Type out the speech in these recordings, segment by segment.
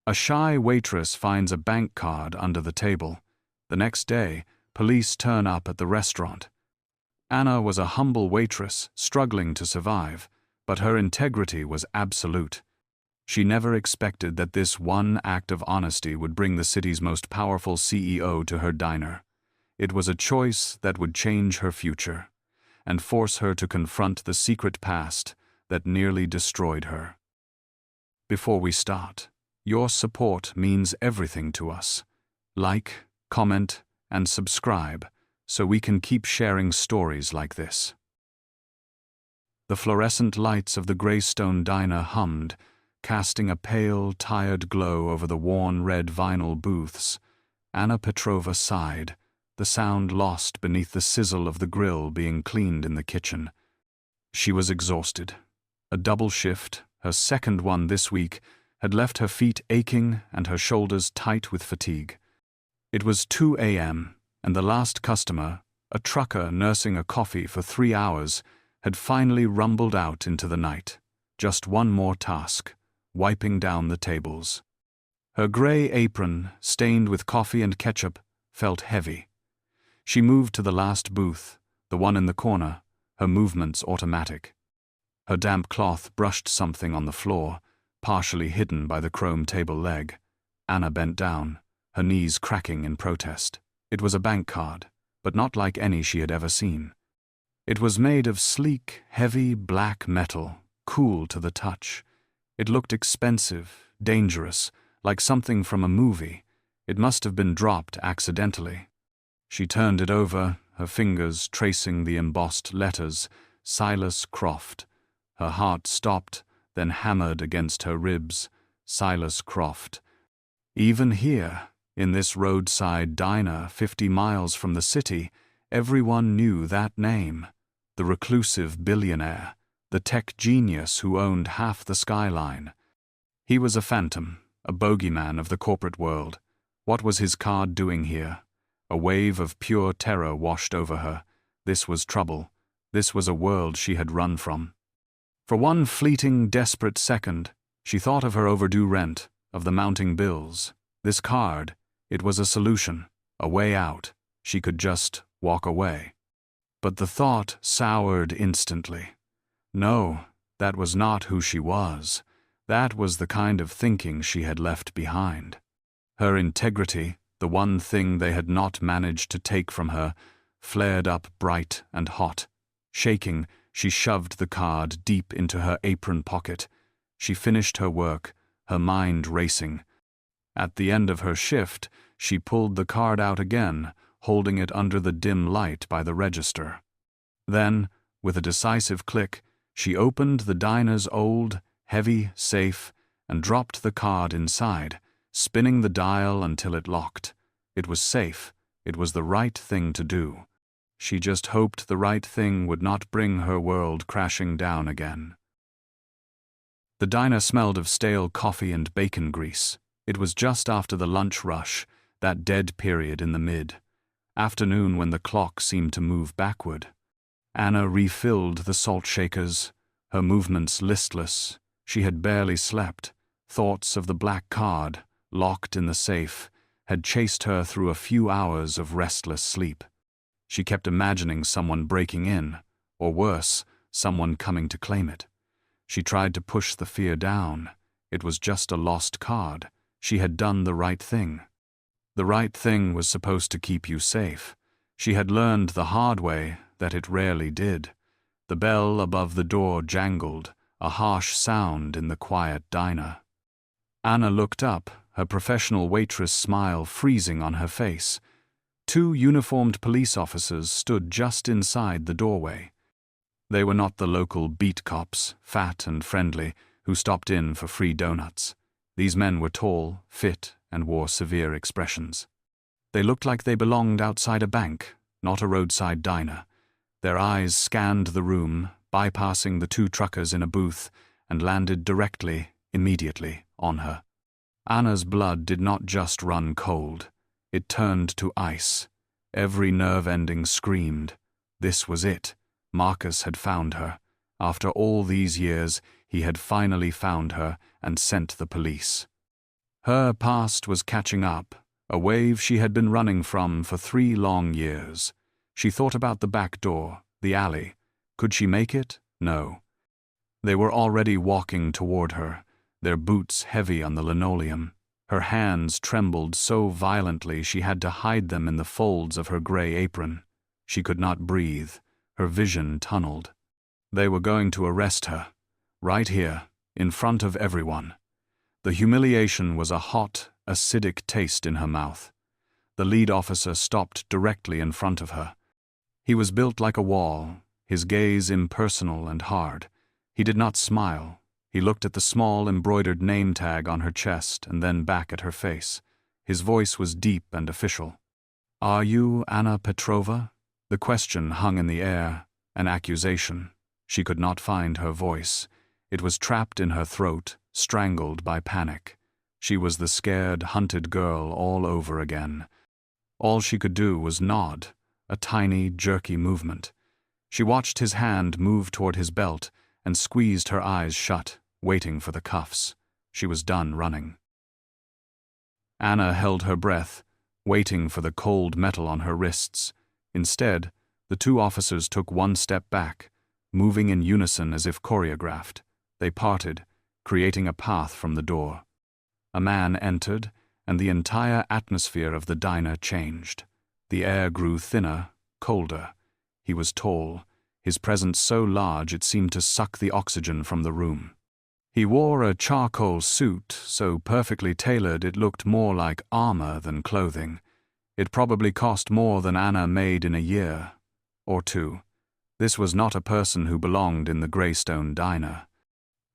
A shy waitress finds a bank card under the table. The next day, police turn up at the restaurant. Anna was a humble waitress, struggling to survive, but her integrity was absolute. She never expected that this one act of honesty would bring the city's most powerful CEO to her diner. It was a choice that would change her future and force her to confront the secret past that nearly destroyed her. Before we start, your support means everything to us. Like, comment, and subscribe so we can keep sharing stories like this. The fluorescent lights of the Greystone diner hummed, casting a pale, tired glow over the worn red vinyl booths. Anna Petrova sighed, the sound lost beneath the sizzle of the grill being cleaned in the kitchen. She was exhausted. A double shift, her second one this week, had left her feet aching and her shoulders tight with fatigue. It was 2 a.m., and the last customer, a trucker nursing a coffee for 3 hours, had finally rumbled out into the night. Just one more task: wiping down the tables. Her gray apron, stained with coffee and ketchup, felt heavy. She moved to the last booth, the one in the corner, her movements automatic. Her damp cloth brushed something on the floor, partially hidden by the chrome table leg. Anna bent down, her knees cracking in protest. It was a bank card, but not like any she had ever seen. It was made of sleek, heavy black metal, cool to the touch. It looked expensive, dangerous, like something from a movie. It must have been dropped accidentally. She turned it over, her fingers tracing the embossed letters, Silas Croft. Her heart stopped, then hammered against her ribs. Silas Croft. Even here, in this roadside diner 50 miles from the city, everyone knew that name. The reclusive billionaire, the tech genius who owned half the skyline. He was a phantom, a bogeyman of the corporate world. What was his card doing here? A wave of pure terror washed over her. This was trouble. This was a world she had run from. For one fleeting, desperate second, she thought of her overdue rent, of the mounting bills. This card, it was a solution, a way out. She could just walk away. But the thought soured instantly. No, that was not who she was. That was the kind of thinking she had left behind. Her integrity, the one thing they had not managed to take from her, flared up bright and hot. Shaking, she shoved the card deep into her apron pocket. She finished her work, her mind racing. At the end of her shift, she pulled the card out again, holding it under the dim light by the register. Then, with a decisive click, she opened the diner's old, heavy safe and dropped the card inside, spinning the dial until it locked. It was safe. It was the right thing to do. She just hoped the right thing would not bring her world crashing down again. The diner smelled of stale coffee and bacon grease. It was just after the lunch rush, that dead period in the mid-afternoon when the clock seemed to move backward. Anna refilled the salt shakers, her movements listless. She had barely slept. Thoughts of the black card, locked in the safe, had chased her through a few hours of restless sleep. She kept imagining someone breaking in, or worse, someone coming to claim it. She tried to push the fear down. It was just a lost card. She had done the right thing. The right thing was supposed to keep you safe. She had learned the hard way that it rarely did. The bell above the door jangled, a harsh sound in the quiet diner. Anna looked up, her professional waitress smile freezing on her face. 2 uniformed police officers stood just inside the doorway. They were not the local beat cops, fat and friendly, who stopped in for free donuts. These men were tall, fit, and wore severe expressions. They looked like they belonged outside a bank, not a roadside diner. Their eyes scanned the room, bypassing the 2 truckers in a booth, and landed directly, immediately, on her. Anna's blood did not just run cold. It turned to ice. Every nerve ending screamed. This was it. Marcus had found her. After all these years, he had finally found her and sent the police. Her past was catching up, a wave she had been running from for 3 long years. She thought about the back door, the alley. Could she make it? No. They were already walking toward her, their boots heavy on the linoleum. Her hands trembled so violently she had to hide them in the folds of her gray apron. She could not breathe. Her vision tunneled. They were going to arrest her, right here, in front of everyone. The humiliation was a hot, acidic taste in her mouth. The lead officer stopped directly in front of her. He was built like a wall, his gaze impersonal and hard. He did not smile. He looked at the small embroidered name tag on her chest and then back at her face. His voice was deep and official. "Are you Anna Petrova?" The question hung in the air, an accusation. She could not find her voice. It was trapped in her throat, strangled by panic. She was the scared, hunted girl all over again. All she could do was nod, a tiny, jerky movement. She watched his hand move toward his belt and squeezed her eyes shut, waiting for the cuffs. She was done running. Anna held her breath, waiting for the cold metal on her wrists. Instead, the 2 officers took 1 step back, moving in unison as if choreographed. They parted, creating a path from the door. A man entered, and the entire atmosphere of the diner changed. The air grew thinner, colder. He was tall, his presence so large it seemed to suck the oxygen from the room. He wore a charcoal suit, so perfectly tailored it looked more like armor than clothing. It probably cost more than Anna made in a year or 2. This was not a person who belonged in the Greystone diner.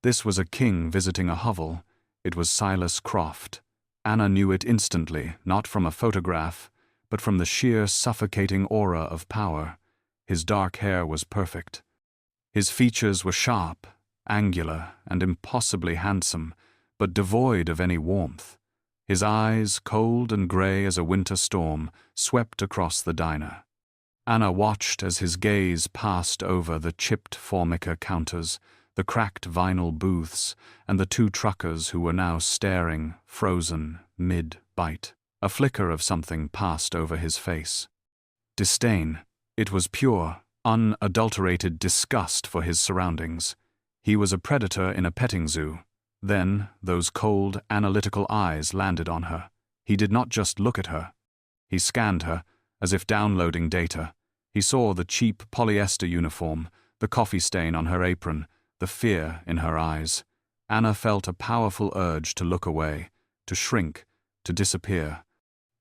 This was a king visiting a hovel. It was Silas Croft. Anna knew it instantly, not from a photograph, but from the sheer suffocating aura of power. His dark hair was perfect. His features were sharp, angular, and impossibly handsome, but devoid of any warmth. His eyes, cold and gray as a winter storm, swept across the diner. Anna watched as his gaze passed over the chipped Formica counters, the cracked vinyl booths, and the 2 truckers who were now staring, frozen, mid-bite. A flicker of something passed over his face. Disdain. It was pure, unadulterated disgust for his surroundings. He was a predator in a petting zoo. Then, those cold, analytical eyes landed on her. He did not just look at her. He scanned her, as if downloading data. He saw the cheap polyester uniform, the coffee stain on her apron, the fear in her eyes. Anna felt a powerful urge to look away, to shrink, to disappear.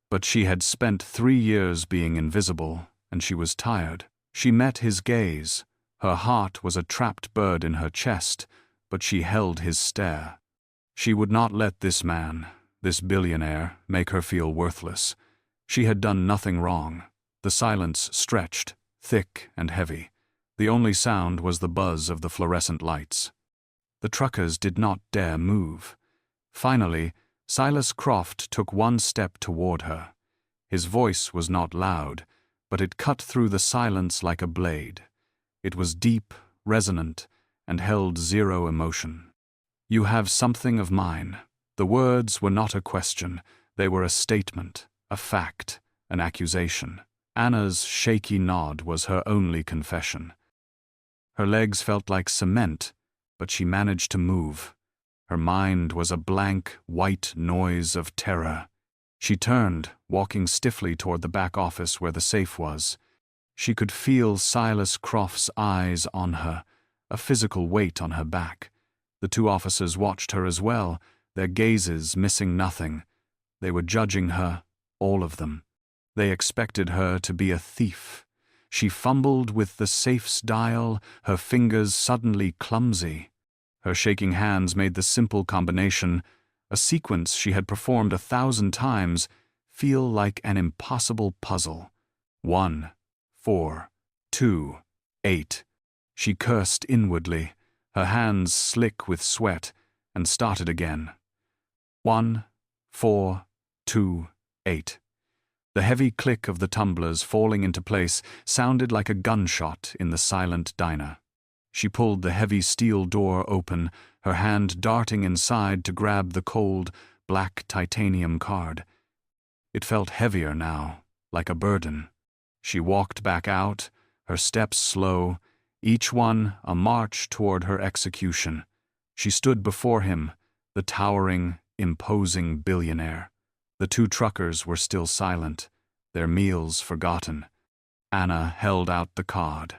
But she had spent 3 years being invisible, and she was tired. She met his gaze. Her heart was a trapped bird in her chest, but she held his stare. She would not let this man, this billionaire, make her feel worthless. She had done nothing wrong. The silence stretched, thick and heavy. The only sound was the buzz of the fluorescent lights. The truckers did not dare move. Finally, Silas Croft took 1 step toward her. His voice was not loud, but it cut through the silence like a blade. It was deep, resonant, and held 0 emotion. "You have something of mine." The words were not a question. They were a statement, a fact, an accusation. Anna's shaky nod was her only confession. Her legs felt like cement, but she managed to move. Her mind was a blank, white noise of terror. She turned, walking stiffly toward the back office where the safe was. She could feel Silas Croft's eyes on her, a physical weight on her back. The 2 officers watched her as well, their gazes missing nothing. They were judging her, all of them. They expected her to be a thief. She fumbled with the safe's dial, her fingers suddenly clumsy. Her shaking hands made the simple combination, a sequence she had performed 1,000 times, feel like an impossible puzzle. 1, 4, 2, 8. She cursed inwardly, her hands slick with sweat, and started again. 1, 4, 2, 8. The heavy click of the tumblers falling into place sounded like a gunshot in the silent diner. She pulled the heavy steel door open, her hand darting inside to grab the cold, black titanium card. It felt heavier now, like a burden. She walked back out, her steps slow, each one a march toward her execution. She stood before him, the towering, imposing billionaire. The two truckers were still silent, their meals forgotten. Anna held out the card.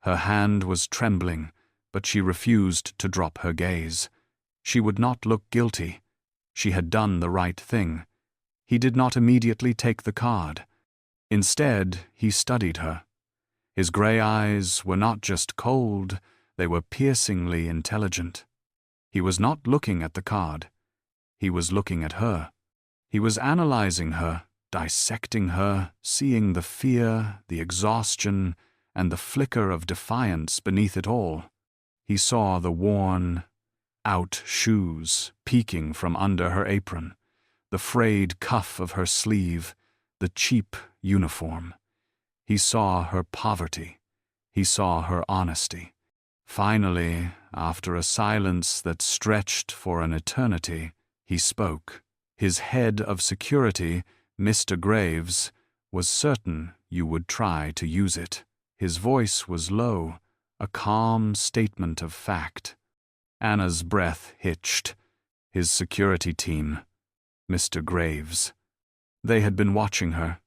Her hand was trembling, but she refused to drop her gaze. She would not look guilty. She had done the right thing. He did not immediately take the card. Instead, he studied her. His gray eyes were not just cold, they were piercingly intelligent. He was not looking at the card. He was looking at her. He was analyzing her, dissecting her, seeing the fear, the exhaustion, and the flicker of defiance beneath it all. He saw the worn-out shoes peeking from under her apron, the frayed cuff of her sleeve, the cheap uniform. He saw her poverty. He saw her honesty. Finally, after a silence that stretched for an eternity, he spoke. His head of security, Mr. Graves, was certain you would try to use it. His voice was low, a calm statement of fact. Anna's breath hitched. His security team, Mr. Graves. They had been watching her.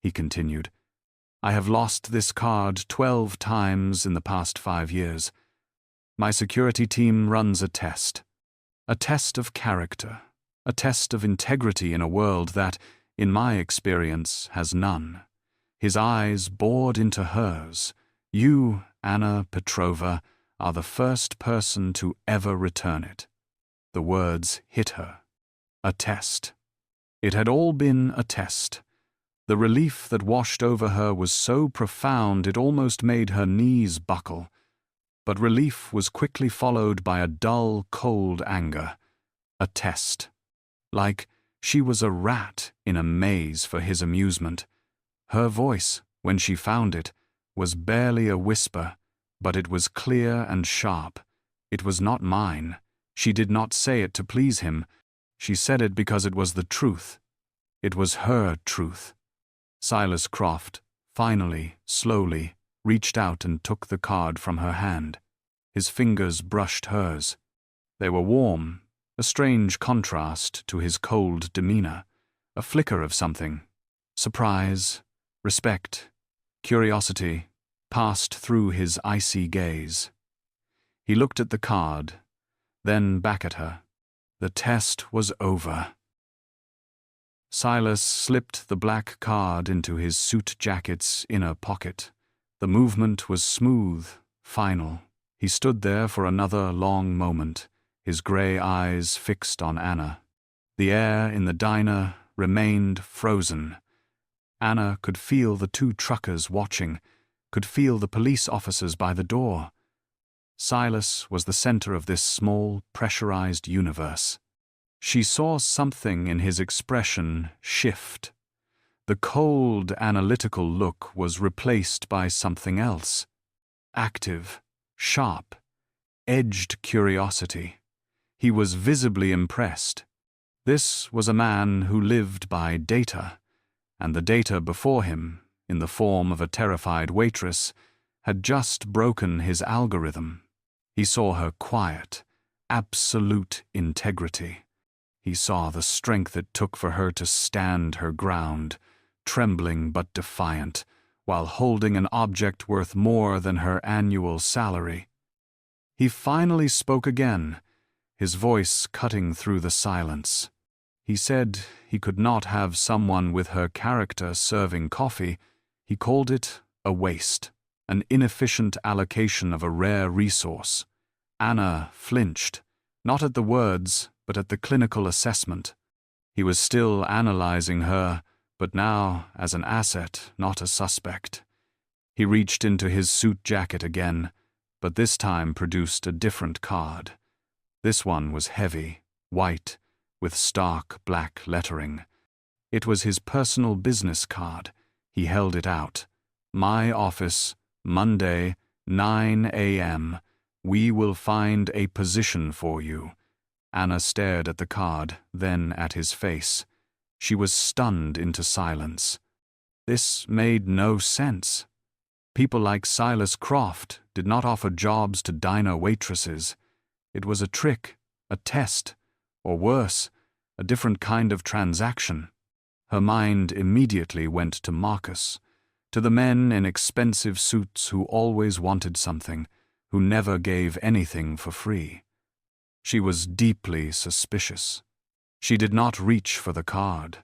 He continued. I have lost this card 12 times in the past 5 years. My security team runs a test of character, a test of integrity in a world that, in my experience, has none. His eyes bored into hers. You, Anna Petrova, are the first person to ever return it. The words hit her. A test. It had all been a test. The relief that washed over her was so profound it almost made her knees buckle. But relief was quickly followed by a dull, cold anger. A test. Like she was a rat in a maze for his amusement. Her voice, when she found it, was barely a whisper, but it was clear and sharp. It was not mine. She did not say it to please him. She said it because it was the truth. It was her truth. Silas Croft, finally, slowly, reached out and took the card from her hand. His fingers brushed hers. They were warm, a strange contrast to his cold demeanor, a flicker of something. Surprise, respect, curiosity passed through his icy gaze. He looked at the card, then back at her. The test was over. Silas slipped the black card into his suit jacket's inner pocket. The movement was smooth, final. He stood there for another long moment, his gray eyes fixed on Anna. The air in the diner remained frozen. Anna could feel the two truckers watching, could feel the police officers by the door. Silas was the center of this small, pressurized universe. She saw something in his expression shift. The cold, analytical look was replaced by something else. Active, sharp, edged curiosity. He was visibly impressed. This was a man who lived by data, and the data before him, in the form of a terrified waitress, had just broken his algorithm. He saw her quiet, absolute integrity. He saw the strength it took for her to stand her ground, trembling but defiant, while holding an object worth more than her annual salary. He finally spoke again, his voice cutting through the silence. He said he could not have someone with her character serving coffee. He called it a waste, an inefficient allocation of a rare resource. Anna flinched, not at the words, but at the clinical assessment. He was still analyzing her, but now as an asset, not a suspect. He reached into his suit jacket again, but this time produced a different card. This one was heavy, white, with stark black lettering. It was his personal business card. He held it out. My office, Monday, 9 a.m. We will find a position for you. Anna stared at the card, then at his face. She was stunned into silence. This made no sense. People like Silas Croft did not offer jobs to diner waitresses. It was a trick, a test, or worse, a different kind of transaction. Her mind immediately went to Marcus, to the men in expensive suits who always wanted something, who never gave anything for free. She was deeply suspicious. She did not reach for the card.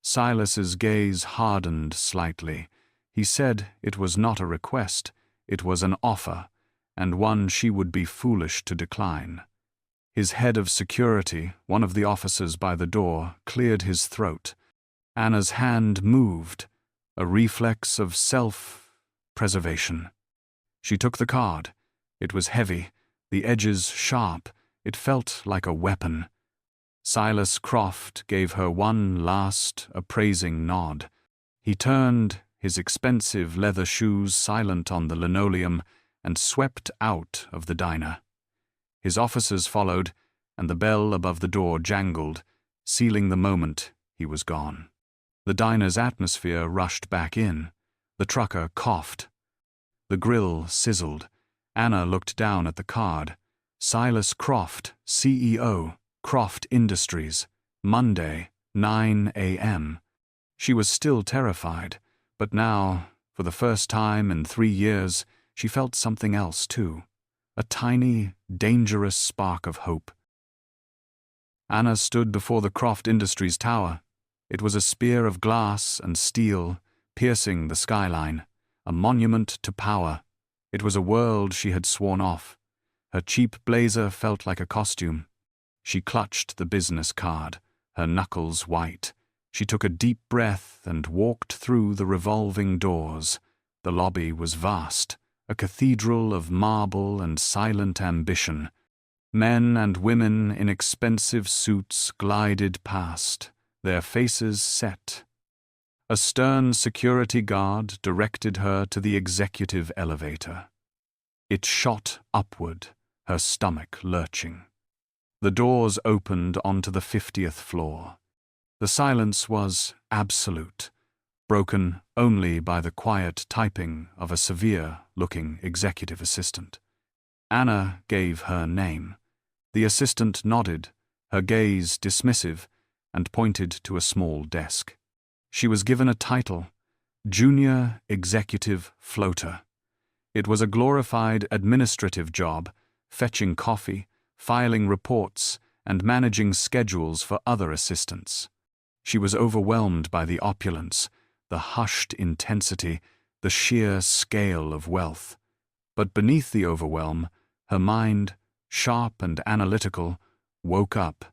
Silas's gaze hardened slightly. He said it was not a request, it was an offer, and one she would be foolish to decline. His head of security, one of the officers by the door, cleared his throat. Anna's hand moved, a reflex of self-preservation. She took the card. It was heavy, the edges sharp. It felt like a weapon. Silas Croft gave her one last, appraising nod. He turned, his expensive leather shoes silent on the linoleum, and swept out of the diner. His officers followed, and the bell above the door jangled, sealing the moment he was gone. The diner's atmosphere rushed back in. The trucker coughed. The grill sizzled. Anna looked down at the card. Silas Croft, CEO, Croft Industries, Monday, 9 a.m. She was still terrified, but now, for the first time in 3 years, she felt something else too. A tiny, dangerous spark of hope. Anna stood before the Croft Industries tower. It was a spear of glass and steel, piercing the skyline, a monument to power. It was a world she had sworn off. Her cheap blazer felt like a costume. She clutched the business card, her knuckles white. She took a deep breath and walked through the revolving doors. The lobby was vast, a cathedral of marble and silent ambition. Men and women in expensive suits glided past, their faces set. A stern security guard directed her to the executive elevator. It shot upward, her stomach lurching. The doors opened onto the 50th floor. The silence was absolute, broken only by the quiet typing of a severe-looking executive assistant. Anna gave her name. The assistant nodded, her gaze dismissive, and pointed to a small desk. She was given a title, Junior Executive Floater. It was a glorified administrative job, fetching coffee, filing reports, and managing schedules for other assistants. She was overwhelmed by the opulence, the hushed intensity, the sheer scale of wealth. But beneath the overwhelm, her mind, sharp and analytical, woke up.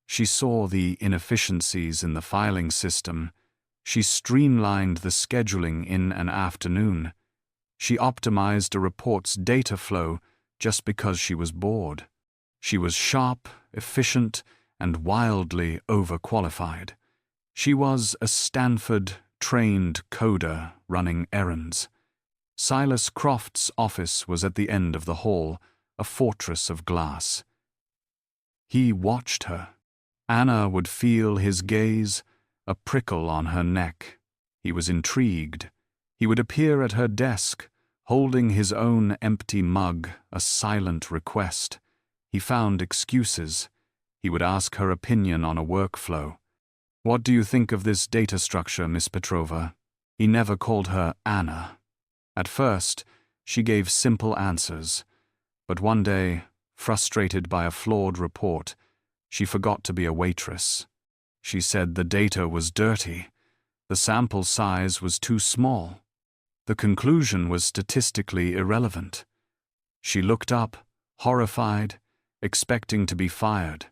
She saw the inefficiencies in the filing system. She streamlined the scheduling in an afternoon. She optimized a report's data flow just because she was bored. She was sharp, efficient, and wildly overqualified. She was a Stanford-trained coder running errands. Silas Croft's office was at the end of the hall, a fortress of glass. He watched her. Anna would feel his gaze, a prickle on her neck. He was intrigued. He would appear at her desk, holding his own empty mug, a silent request. He found excuses. He would ask her opinion on a workflow. "What do you think of this data structure, Miss Petrova?" He never called her Anna. At first, she gave simple answers. But one day, frustrated by a flawed report, she forgot to be a waitress. She said the data was dirty. The sample size was too small. The conclusion was statistically irrelevant. She looked up, horrified, expecting to be fired.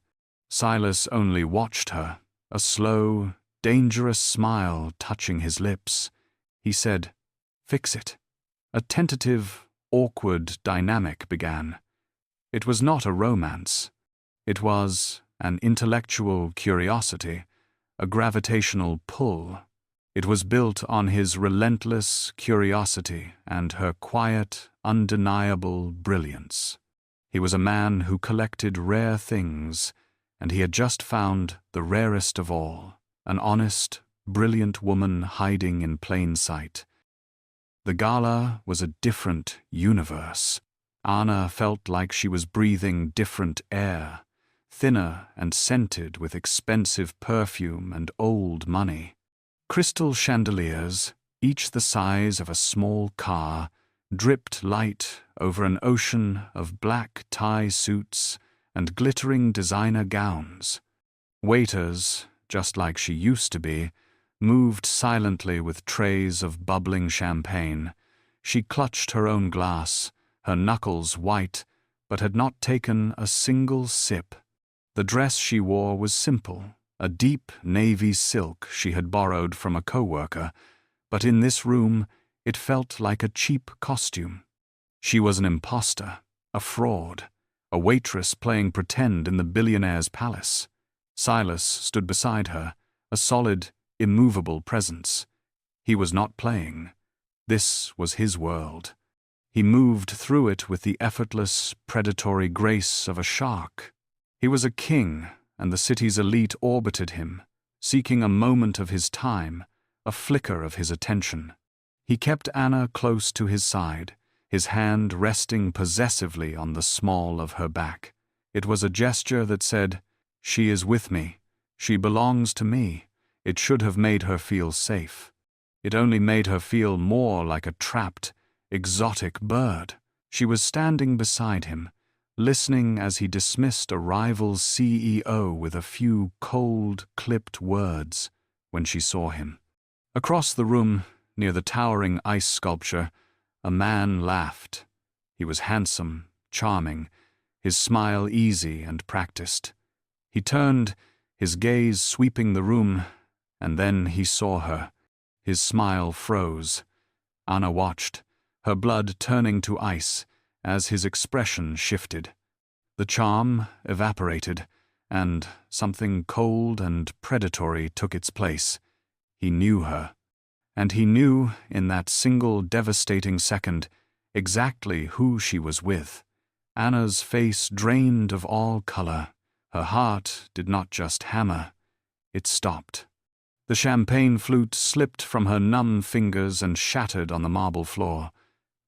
Silas only watched her, a slow, dangerous smile touching his lips. He said, "Fix it." A tentative, awkward dynamic began. It was not a romance. It was an intellectual curiosity, a gravitational pull. It was built on his relentless curiosity and her quiet, undeniable brilliance. He was a man who collected rare things, and he had just found the rarest of all, an honest, brilliant woman hiding in plain sight. The gala was a different universe. Anna felt like she was breathing different air, thinner and scented with expensive perfume and old money. Crystal chandeliers, each the size of a small car, dripped light over an ocean of black tie suits and glittering designer gowns. Waiters, just like she used to be, moved silently with trays of bubbling champagne. She clutched her own glass, her knuckles white, but had not taken a single sip. The dress she wore was simple, a deep navy silk she had borrowed from a coworker, but in this room it felt like a cheap costume. She was an imposter, a fraud, a waitress playing pretend in the billionaire's palace. Silas stood beside her, a solid, immovable presence. He was not playing. This was his world. He moved through it with the effortless, predatory grace of a shark. He was a king, and the city's elite orbited him, seeking a moment of his time, a flicker of his attention. He kept Anna close to his side, his hand resting possessively on the small of her back. It was a gesture that said, "She is with me. She belongs to me." It should have made her feel safe. It only made her feel more like a trapped, exotic bird. She was standing beside him, listening as he dismissed a rival CEO with a few cold, clipped words when she saw him. Across the room, near the towering ice sculpture, a man laughed. He was handsome, charming, his smile easy and practiced. He turned, his gaze sweeping the room, and then he saw her. His smile froze. Anna watched, her blood turning to ice as his expression shifted. The charm evaporated, and something cold and predatory took its place. He knew her. And he knew, in that single devastating second, exactly who she was with. Anna's face drained of all color. Her heart did not just hammer, it stopped. The champagne flute slipped from her numb fingers and shattered on the marble floor.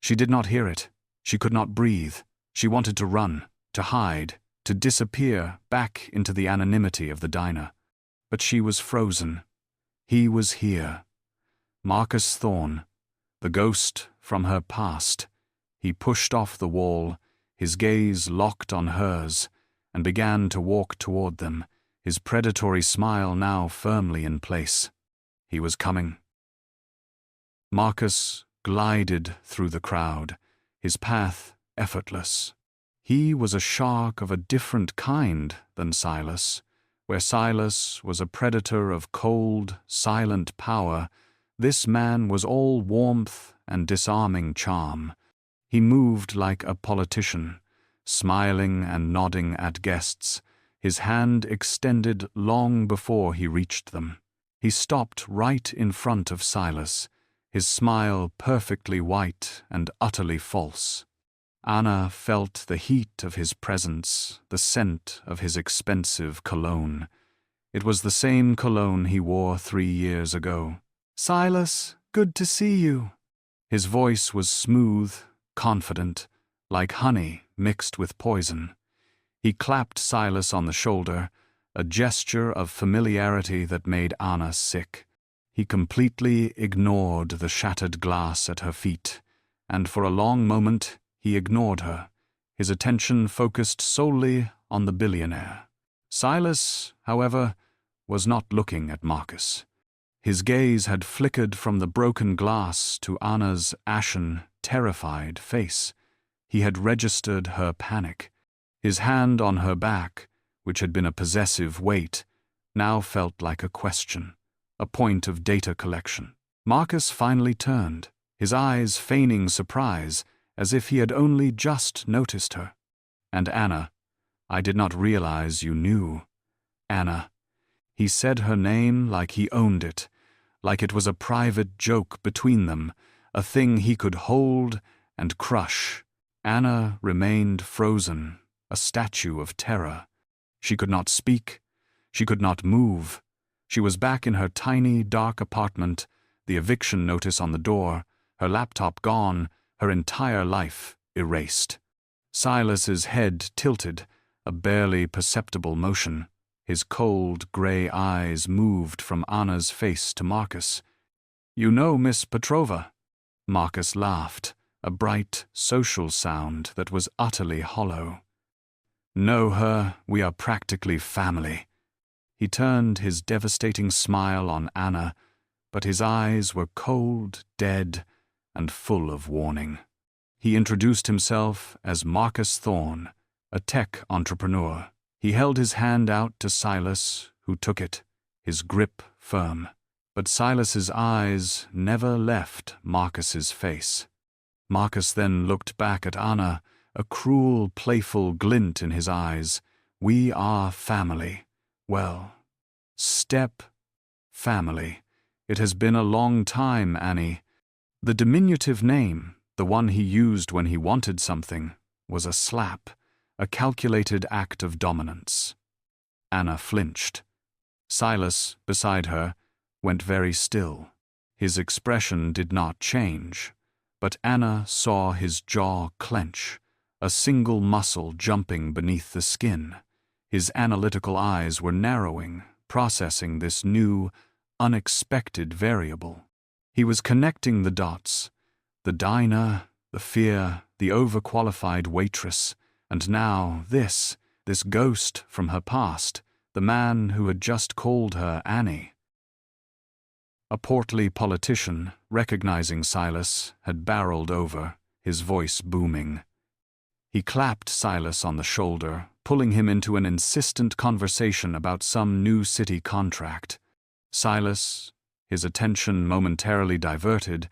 She did not hear it. She could not breathe. She wanted to run, to hide, to disappear back into the anonymity of the diner. But she was frozen. He was here. Marcus Thorne, the ghost from her past. He pushed off the wall, his gaze locked on hers, and began to walk toward them, his predatory smile now firmly in place. He was coming. Marcus glided through the crowd, his path effortless. He was a shark of a different kind than Silas. Where Silas was a predator of cold, silent power, this man was all warmth and disarming charm. He moved like a politician, smiling and nodding at guests, his hand extended long before he reached them. He stopped right in front of Silas, his smile perfectly white and utterly false. Anna felt the heat of his presence, the scent of his expensive cologne. It was the same cologne he wore 3 years ago. "Silas, good to see you." His voice was smooth, confident, like honey mixed with poison. He clapped Silas on the shoulder, a gesture of familiarity that made Anna sick. He completely ignored the shattered glass at her feet, and for a long moment he ignored her, his attention focused solely on the billionaire. Silas, however, was not looking at Marcus. His gaze had flickered from the broken glass to Anna's ashen, terrified face. He had registered her panic. His hand on her back, which had been a possessive weight, now felt like a question, a point of data collection. Marcus finally turned, his eyes feigning surprise, as if he had only just noticed her. "And Anna, I did not realize you knew." "Anna." He said her name like he owned it, like it was a private joke between them, a thing he could hold and crush. Anna remained frozen, a statue of terror. She could not speak. She could not move. She was back in her tiny, dark apartment, the eviction notice on the door, her laptop gone, her entire life erased. Silas's head tilted, a barely perceptible motion. His cold, gray eyes moved from Anna's face to Marcus. "You know Miss Petrova?" Marcus laughed, a bright, social sound that was utterly hollow. "Know her, we are practically family." He turned his devastating smile on Anna, but his eyes were cold, dead, and full of warning. He introduced himself as Marcus Thorne, a tech entrepreneur. He held his hand out to Silas, who took it, his grip firm. But Silas's eyes never left Marcus's face. Marcus then looked back at Anna, a cruel, playful glint in his eyes. "We are family. Well, family. It has been a long time, Annie." The diminutive name, the one he used when he wanted something, was a slap, a calculated act of dominance. Anna flinched. Silas, beside her, went very still. His expression did not change, but Anna saw his jaw clench, a single muscle jumping beneath the skin. His analytical eyes were narrowing, processing this new, unexpected variable. He was connecting the dots: the diner, the fear, the overqualified waitress, and now this ghost from her past, the man who had just called her Annie. A portly politician, recognizing Silas, had barreled over, his voice booming. He clapped Silas on the shoulder, pulling him into an insistent conversation about some new city contract. Silas, his attention momentarily diverted,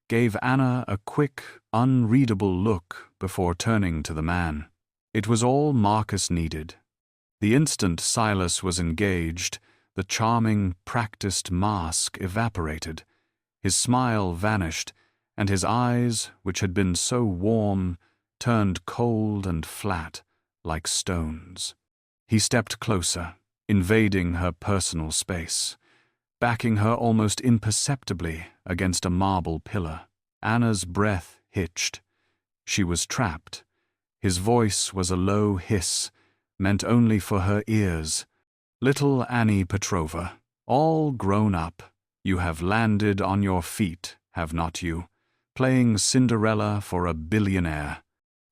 gave Anna a quick, unreadable look before turning to the man. It was all Marcus needed. The instant Silas was engaged, the charming, practiced mask evaporated. His smile vanished, and his eyes, which had been so warm, turned cold and flat, like stones. He stepped closer, invading her personal space, backing her almost imperceptibly against a marble pillar. Anna's breath hitched. She was trapped. His voice was a low hiss, meant only for her ears. "Little Annie Petrova, all grown up, you have landed on your feet, have not you, playing Cinderella for a billionaire."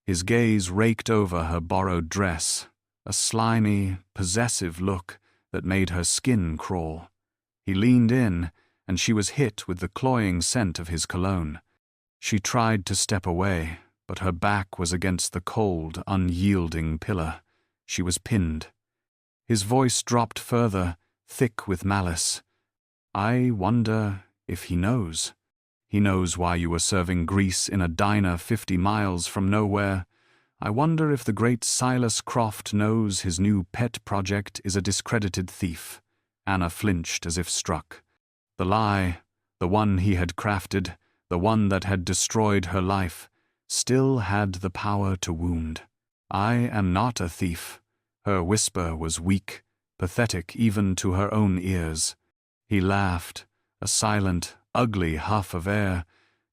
His gaze raked over her borrowed dress, a slimy, possessive look that made her skin crawl. He leaned in, and she was hit with the cloying scent of his cologne. She tried to step away, but her back was against the cold, unyielding pillar. She was pinned. His voice dropped further, thick with malice. "I wonder if he knows. He knows why you were serving grease in a diner 50 miles from nowhere. I wonder if the great Silas Croft knows his new pet project is a discredited thief." Anna flinched as if struck. The lie, the one he had crafted, the one that had destroyed her life, still had the power to wound. "I am not a thief." Her whisper was weak, pathetic even to her own ears. He laughed, a silent, ugly huff of air.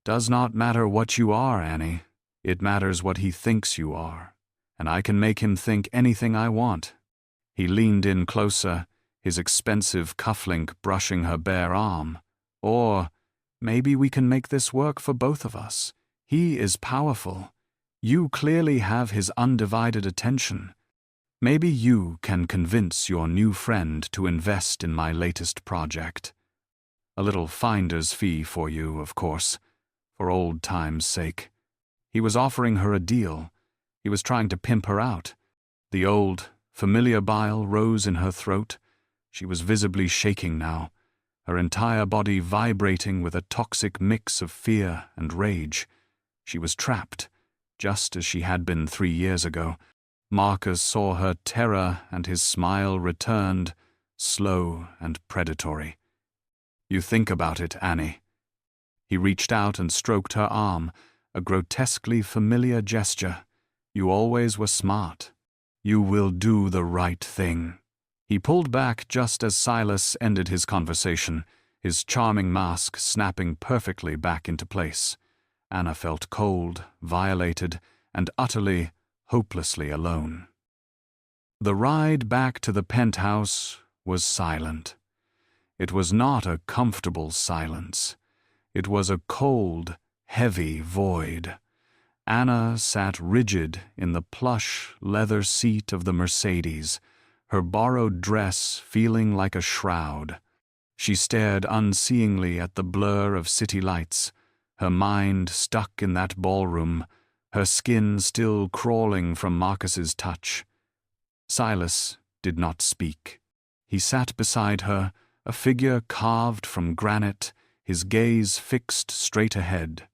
"Does not matter what you are, Annie. It matters what he thinks you are, and I can make him think anything I want." He leaned in closer, his expensive cufflink brushing her bare arm. "Or maybe we can make this work for both of us. He is powerful. You clearly have his undivided attention. Maybe you can convince your new friend to invest in my latest project. A little finder's fee for you, of course, for old time's sake." He was offering her a deal. He was trying to pimp her out. The old, familiar bile rose in her throat. She was visibly shaking now, her entire body vibrating with a toxic mix of fear and rage. She was trapped, just as she had been 3 years ago. Marcus saw her terror, and his smile returned, slow and predatory. "You think about it, Annie." He reached out and stroked her arm, a grotesquely familiar gesture. "You always were smart. You will do the right thing." He pulled back just as Silas ended his conversation, his charming mask snapping perfectly back into place. Anna felt cold, violated, and utterly, hopelessly alone. The ride back to the penthouse was silent. It was not a comfortable silence. It was a cold, heavy void. Anna sat rigid in the plush leather seat of the Mercedes, her borrowed dress feeling like a shroud. She stared unseeingly at the blur of city lights, her mind stuck in that ballroom, her skin still crawling from Marcus's touch. Silas did not speak. He sat beside her, a figure carved from granite, his gaze fixed straight ahead.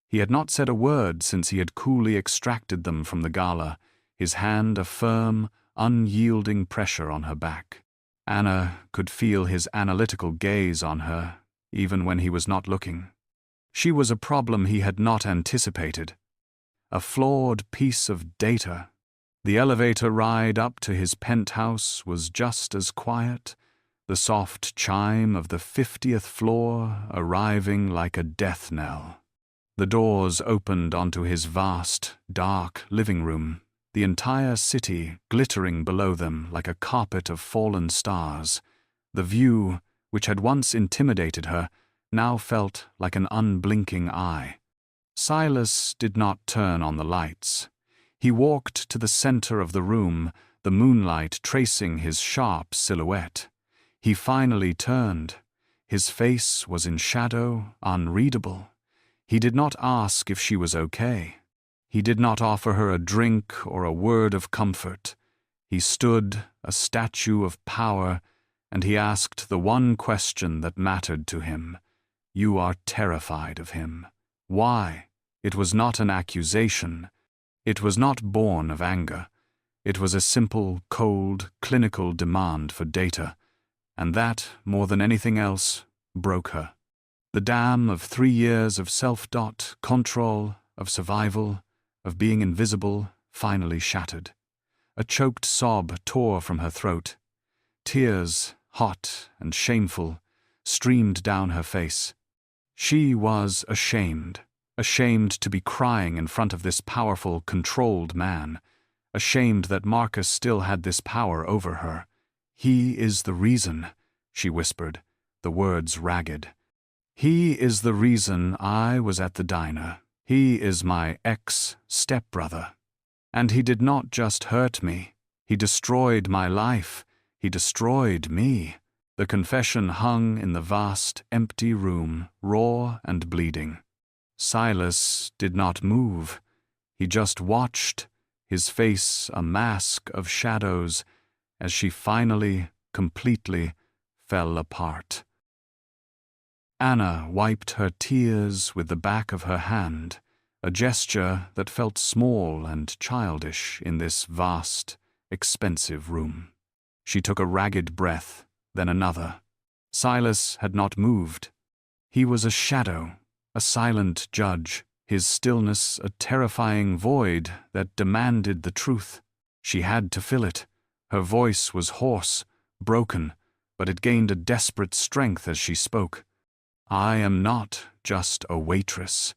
He had not said a word since he had coolly extracted them from the gala, his hand a firm, unyielding pressure on her back. Anna could feel his analytical gaze on her, even when he was not looking. She was a problem he had not anticipated. A flawed piece of data. The elevator ride up to his penthouse was just as quiet, the soft chime of the 50th floor arriving like a death knell. The doors opened onto his vast, dark living room, the entire city glittering below them like a carpet of fallen stars. The view, which had once intimidated her, now felt like an unblinking eye. Silas did not turn on the lights. He walked to the center of the room, the moonlight tracing his sharp silhouette. He finally turned. His face was in shadow, unreadable. He did not ask if she was okay. He did not offer her a drink or a word of comfort. He stood, a statue of power, and he asked the one question that mattered to him. You are terrified of him. Why? It was not an accusation. It was not born of anger. It was a simple, cold, clinical demand for data. And that, more than anything else, broke her. The dam of 3 years of self-doubt, control, of survival, of being invisible, finally shattered. A choked sob tore from her throat. Tears, hot and shameful, streamed down her face. She was ashamed to be crying in front of this powerful, controlled man, ashamed that Marcus still had this power over her. He is the reason, she whispered, the words ragged. He is the reason I was at the diner. He is my ex-stepbrother. And he did not just hurt me. He destroyed my life. He destroyed me. The confession hung in the vast, empty room, raw and bleeding. Silas did not move. He just watched, his face a mask of shadows, as she finally, completely, fell apart. Anna wiped her tears with the back of her hand, a gesture that felt small and childish in this vast, expensive room. She took a ragged breath, then another. Silas had not moved. He was a shadow, a silent judge, his stillness a terrifying void that demanded the truth. She had to fill it. Her voice was hoarse, broken, but it gained a desperate strength as she spoke. I am not just a waitress.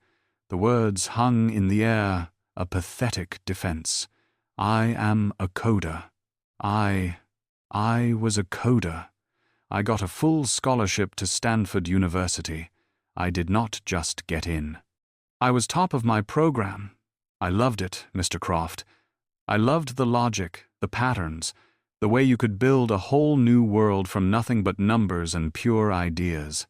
The words hung in the air, a pathetic defense. I am a coder. I was a coder. I got a full scholarship to Stanford University. I did not just get in. I was top of my program. I loved it, Mr. Croft. I loved the logic, the patterns, the way you could build a whole new world from nothing but numbers and pure ideas.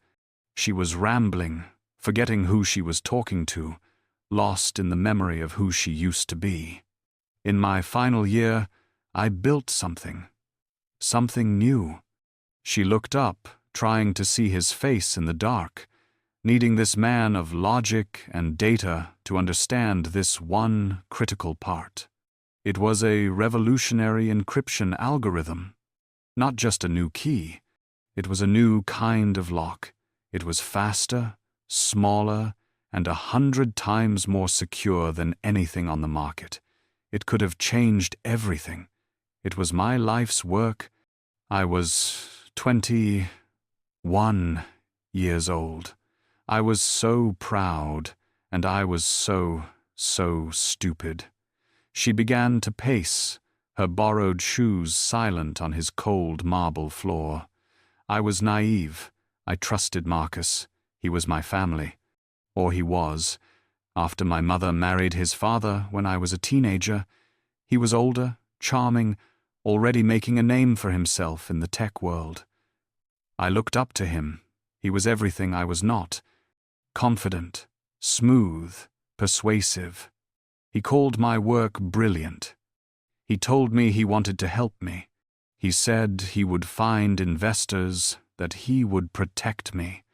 She was rambling, forgetting who she was talking to, lost in the memory of who she used to be. In my final year, I built something new. She looked up, trying to see his face in the dark, needing this man of logic and data to understand this one critical part. It was a revolutionary encryption algorithm, not just a new key. It was a new kind of lock. It was faster, smaller, and 100 times more secure than anything on the market. It could have changed everything. It was my life's work. I was 21 years old. I was so proud, and I was so stupid. She began to pace, her borrowed shoes silent on his cold marble floor. I was naive. I trusted Marcus. He was my family. Or he was. After my mother married his father when I was a teenager, he was older, charming, already making a name for himself in the tech world. I looked up to him. He was everything I was not. Confident, smooth, persuasive. He called my work brilliant. He told me he wanted to help me. He said he would find investors, that he would protect me,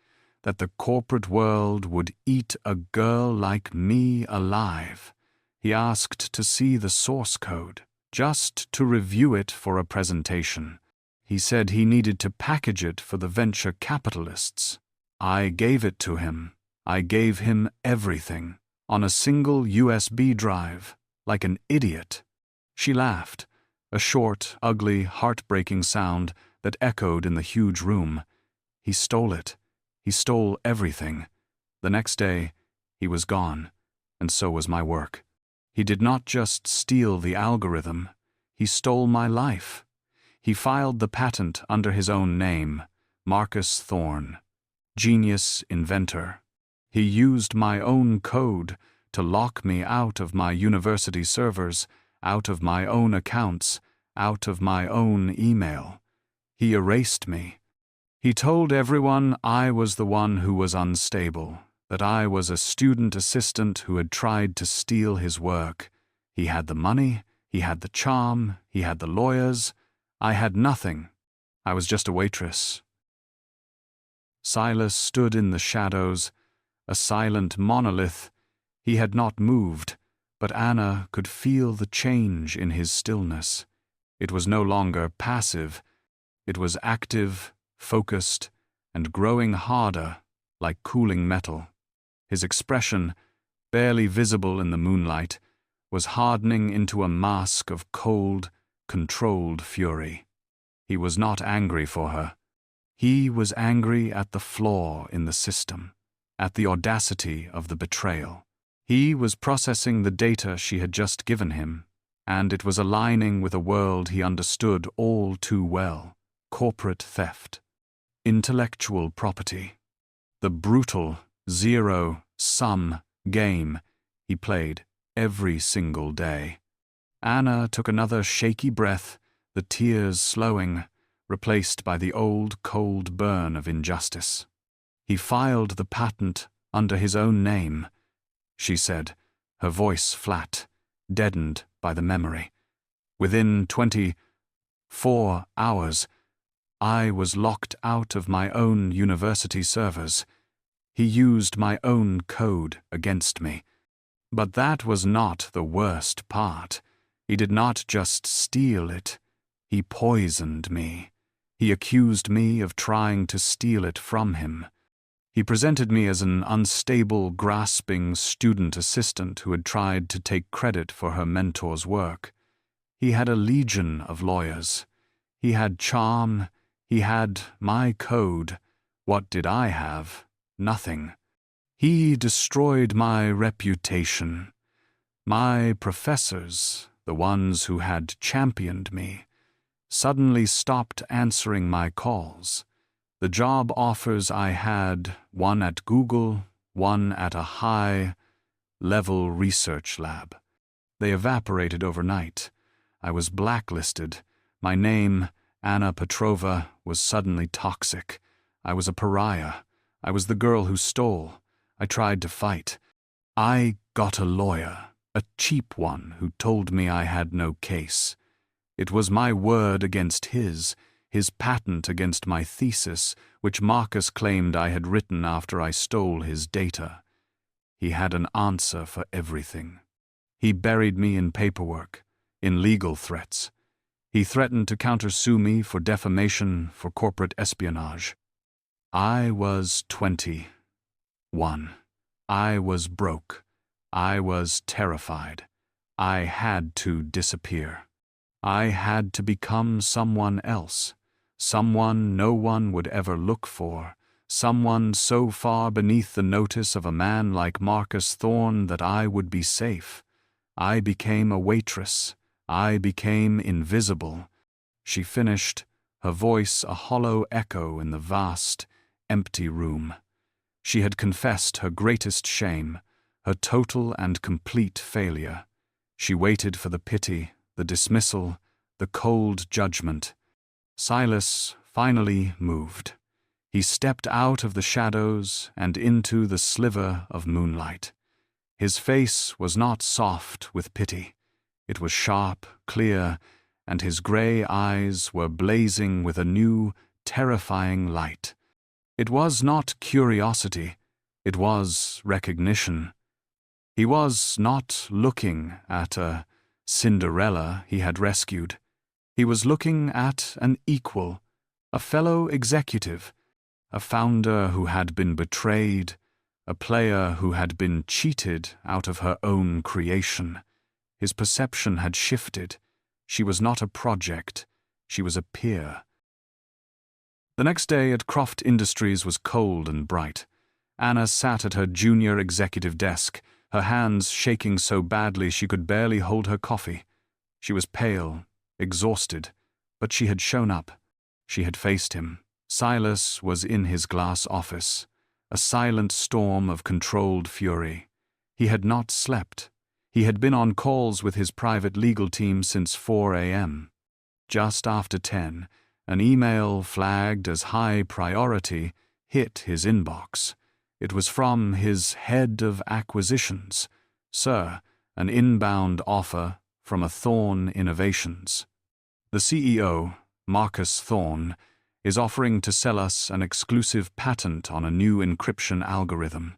that the corporate world would eat a girl like me alive. He asked to see the source code, just to review it for a presentation. He said he needed to package it for the venture capitalists. I gave it to him. I gave him everything, on a single USB drive, like an idiot. She laughed, a short, ugly, heartbreaking sound that echoed in the huge room. He stole it. He stole everything. The next day, he was gone, and so was my work. He did not just steal the algorithm, he stole my life. He filed the patent under his own name, Marcus Thorne, genius inventor. He used my own code to lock me out of my university servers, out of my own accounts, out of my own email. He erased me. He told everyone I was the one who was unstable, that I was a student assistant who had tried to steal his work. He had the money, he had the charm, he had the lawyers. I had nothing. I was just a waitress. Silas stood in the shadows, a silent monolith. He had not moved, but Anna could feel the change in his stillness. It was no longer passive. It was active, focused, and growing harder, like cooling metal. His expression, barely visible in the moonlight, was hardening into a mask of cold, controlled fury. He was not angry for her. He was angry at the flaw in the system, at the audacity of the betrayal. He was processing the data she had just given him, and it was aligning with a world he understood all too well: corporate theft, intellectual property, the brutal zero-sum game he played every single day. Anna took another shaky breath, the tears slowing, replaced by the old cold burn of injustice. He filed the patent under his own name, she said, her voice flat, deadened by the memory. Within 24 hours, I was locked out of my own university servers. He used my own code against me. But that was not the worst part. He did not just steal it. He poisoned me. He accused me of trying to steal it from him. He presented me as an unstable, grasping student assistant who had tried to take credit for her mentor's work. He had a legion of lawyers. He had charm. He had my code. What did I have? Nothing. He destroyed my reputation. My professors, the ones who had championed me, suddenly stopped answering my calls. The job offers I had, one at Google, one at a high-level research lab. They evaporated overnight. I was blacklisted. My name, Anna Petrova, was suddenly toxic. I was a pariah. I was the girl who stole. I tried to fight. I got a lawyer, a cheap one, who told me I had no case. It was my word against his patent against my thesis, which Marcus claimed I had written after I stole his data. He had an answer for everything. He buried me in paperwork, in legal threats. He threatened to countersue me for defamation, for corporate espionage. I was 21. I was broke. I was terrified. I had to disappear. I had to become someone else, someone no one would ever look for, someone so far beneath the notice of a man like Marcus Thorne that I would be safe. I became a waitress. I became invisible. She finished, her voice a hollow echo in the vast, empty room. She had confessed her greatest shame, her total and complete failure. She waited for the pity, the dismissal, the cold judgment. Silas finally moved. He stepped out of the shadows and into the sliver of moonlight. His face was not soft with pity. It was sharp, clear, and his gray eyes were blazing with a new, terrifying light. It was not curiosity, it was recognition. He was not looking at a Cinderella he had rescued. He was looking at an equal, a fellow executive, a founder who had been betrayed, a player who had been cheated out of her own creation. His perception had shifted. She was not a project, she was a peer. The next day at Croft Industries was cold and bright. Anna sat at her junior executive desk, her hands shaking so badly she could barely hold her coffee. She was pale, exhausted, but she had shown up. She had faced him. Silas was in his glass office, a silent storm of controlled fury. He had not slept. He had been on calls with his private legal team since 4 a.m. Just after 10, an email flagged as high priority hit his inbox. It was from his head of acquisitions. Sir, an inbound offer from a Thorne Innovations. The CEO, Marcus Thorne, is offering to sell us an exclusive patent on a new encryption algorithm.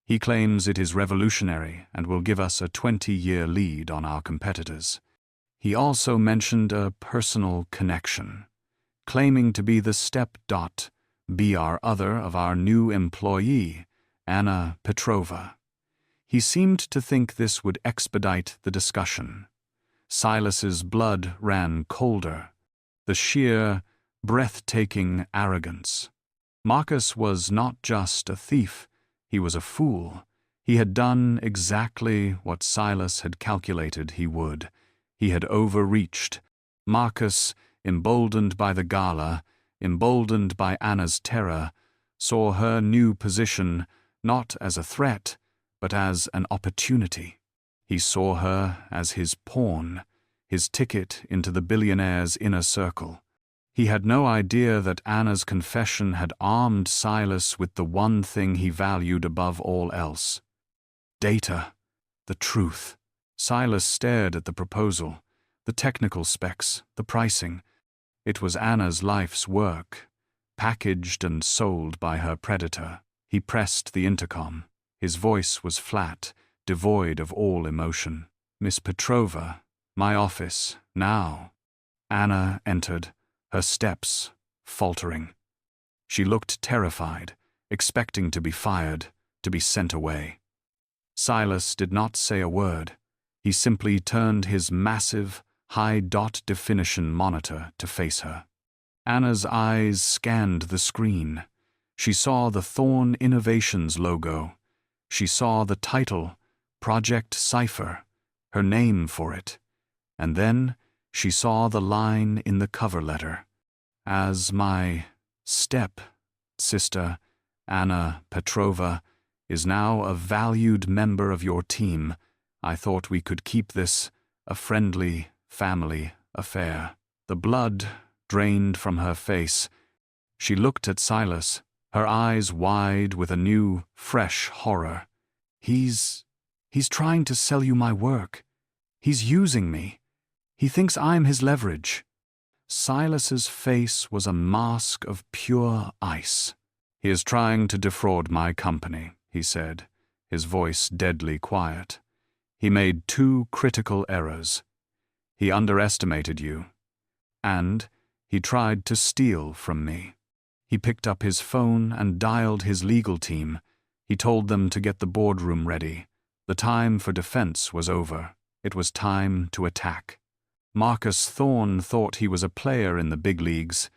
He claims it is revolutionary and will give us a 20-year lead on our competitors. He also mentioned a personal connection, claiming to be the BR other of our new employee, Anna Petrova. He seemed to think this would expedite the discussion. Silas's blood ran colder. The sheer, breathtaking arrogance. Marcus was not just a thief, he was a fool. He had done exactly what Silas had calculated he would. He had overreached. Marcus, emboldened by the gala, emboldened by Anna's terror, saw her new position not as a threat, but as an opportunity. He saw her as his pawn, his ticket into the billionaire's inner circle. He had no idea that Anna's confession had armed Silas with the one thing he valued above all else. Data. The truth. Silas stared at the proposal, the technical specs, the pricing. It was Anna's life's work, packaged and sold by her predator. He pressed the intercom. His voice was flat, devoid of all emotion. Miss Petrova, my office, now. Anna entered, her steps faltering. She looked terrified, expecting to be fired, to be sent away. Silas did not say a word. He simply turned his massive, high-definition monitor to face her. Anna's eyes scanned the screen. She saw the Thorne Innovations logo. She saw the title, Project Cipher, her name for it. And then she saw the line in the cover letter. As my step-sister, Anna Petrova, is now a valued member of your team, I thought we could keep this a friendly family affair. The blood drained from her face. She looked at Silas, her eyes wide with a new, fresh horror. He's trying to sell you my work. He's using me. He thinks I'm his leverage. Silas's face was a mask of pure ice. He is trying to defraud my company, he said, his voice deadly quiet. He made 2 critical errors. He underestimated you, and he tried to steal from me. He picked up his phone and dialed his legal team. He told them to get the boardroom ready. The time for defense was over. It was time to attack. Marcus Thorne thought he was a player in the big leagues.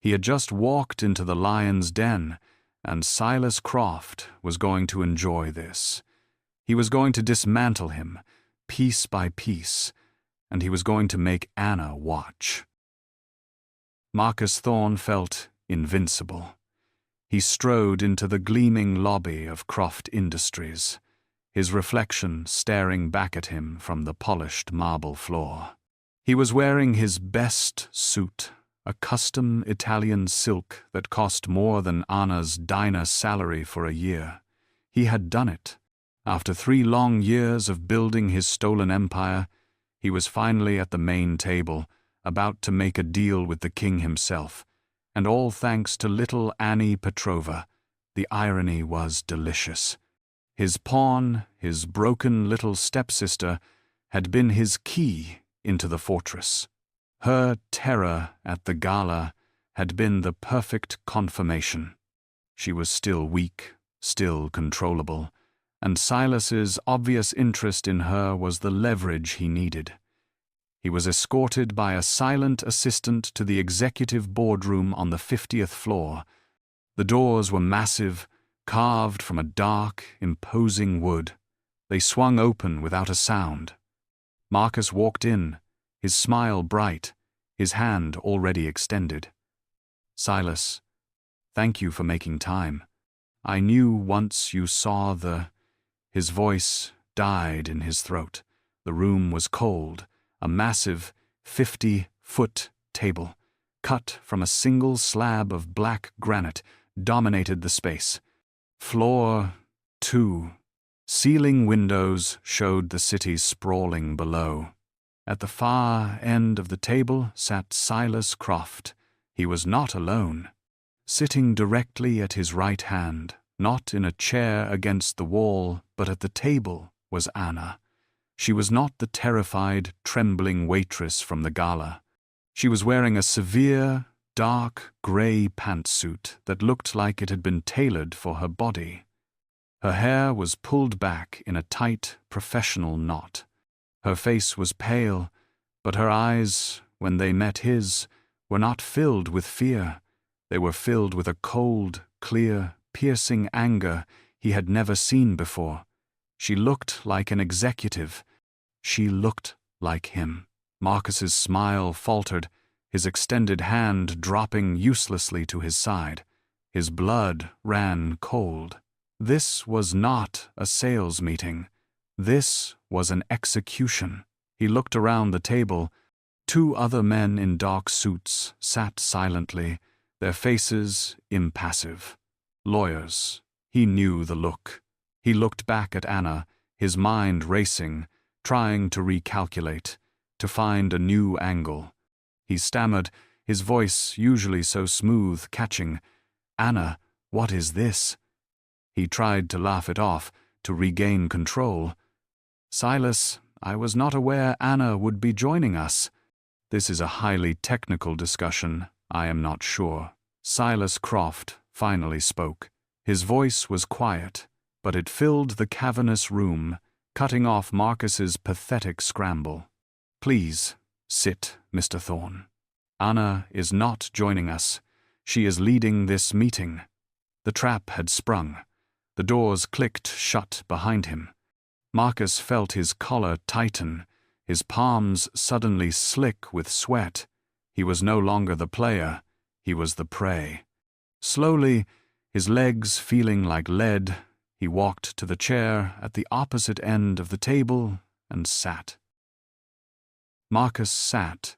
He had just walked into the lion's den, and Silas Croft was going to enjoy this. He was going to dismantle him, piece by piece, and he was going to make Anna watch. Marcus Thorne felt invincible. He strode into the gleaming lobby of Croft Industries, his reflection staring back at him from the polished marble floor. He was wearing his best suit, a custom Italian silk that cost more than Anna's diner salary for a year. He had done it. After 3 long years of building his stolen empire, he was finally at the main table, about to make a deal with the king himself, and all thanks to little Annie Petrova. The irony was delicious. His pawn, his broken little stepsister, had been his key into the fortress. Her terror at the gala had been the perfect confirmation. She was still weak, still controllable, and Silas's obvious interest in her was the leverage he needed. He was escorted by a silent assistant to the executive boardroom on the 50th floor. The doors were massive, carved from a dark, imposing wood. They swung open without a sound. Marcus walked in, his smile bright, his hand already extended. "Silas, thank you for making time. I knew once you saw the—" His voice died in his throat. The room was cold. A massive 50-foot table, cut from a single slab of black granite, dominated the space. Floor 2. Ceiling windows showed the city sprawling below. At the far end of the table sat Silas Croft. He was not alone. Sitting directly at his right hand, not in a chair against the wall, but at the table, was Anna. She was not the terrified, trembling waitress from the gala. She was wearing a severe, dark grey pantsuit that looked like it had been tailored for her body. Her hair was pulled back in a tight, professional knot. Her face was pale, but her eyes, when they met his, were not filled with fear. They were filled with a cold, clear, piercing anger he had never seen before. She looked like an executive. She looked like him. Marcus's smile faltered, his extended hand dropping uselessly to his side. His blood ran cold. This was not a sales meeting. This was an execution. He looked around the table. 2 other men in dark suits sat silently, their faces impassive. Lawyers. He knew the look. He looked back at Anna, his mind racing, trying to recalculate, to find a new angle. He stammered, his voice, usually so smooth, catching, "Anna, what is this?" He tried to laugh it off, to regain control. "Silas, I was not aware Anna would be joining us. This is a highly technical discussion, I am not sure." Silas Croft finally spoke. His voice was quiet, but it filled the cavernous room, cutting off Marcus's pathetic scramble. "Please, sit, Mr. Thorne. Anna is not joining us. She is leading this meeting." The trap had sprung. The doors clicked shut behind him. Marcus felt his collar tighten, his palms suddenly slick with sweat. He was no longer the player, he was the prey. Slowly, his legs feeling like lead, he walked to the chair at the opposite end of the table and sat. Marcus sat.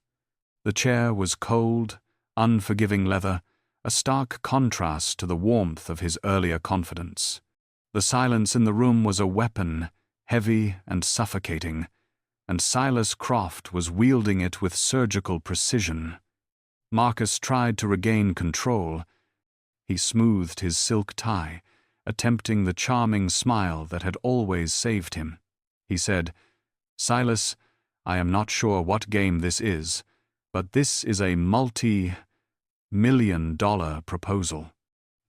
The chair was cold, unforgiving leather, a stark contrast to the warmth of his earlier confidence. The silence in the room was a weapon, heavy and suffocating, and Silas Croft was wielding it with surgical precision. Marcus tried to regain control. He smoothed his silk tie, attempting the charming smile that had always saved him. He said, "Silas, I am not sure what game this is, but this is a multi-million-dollar proposal.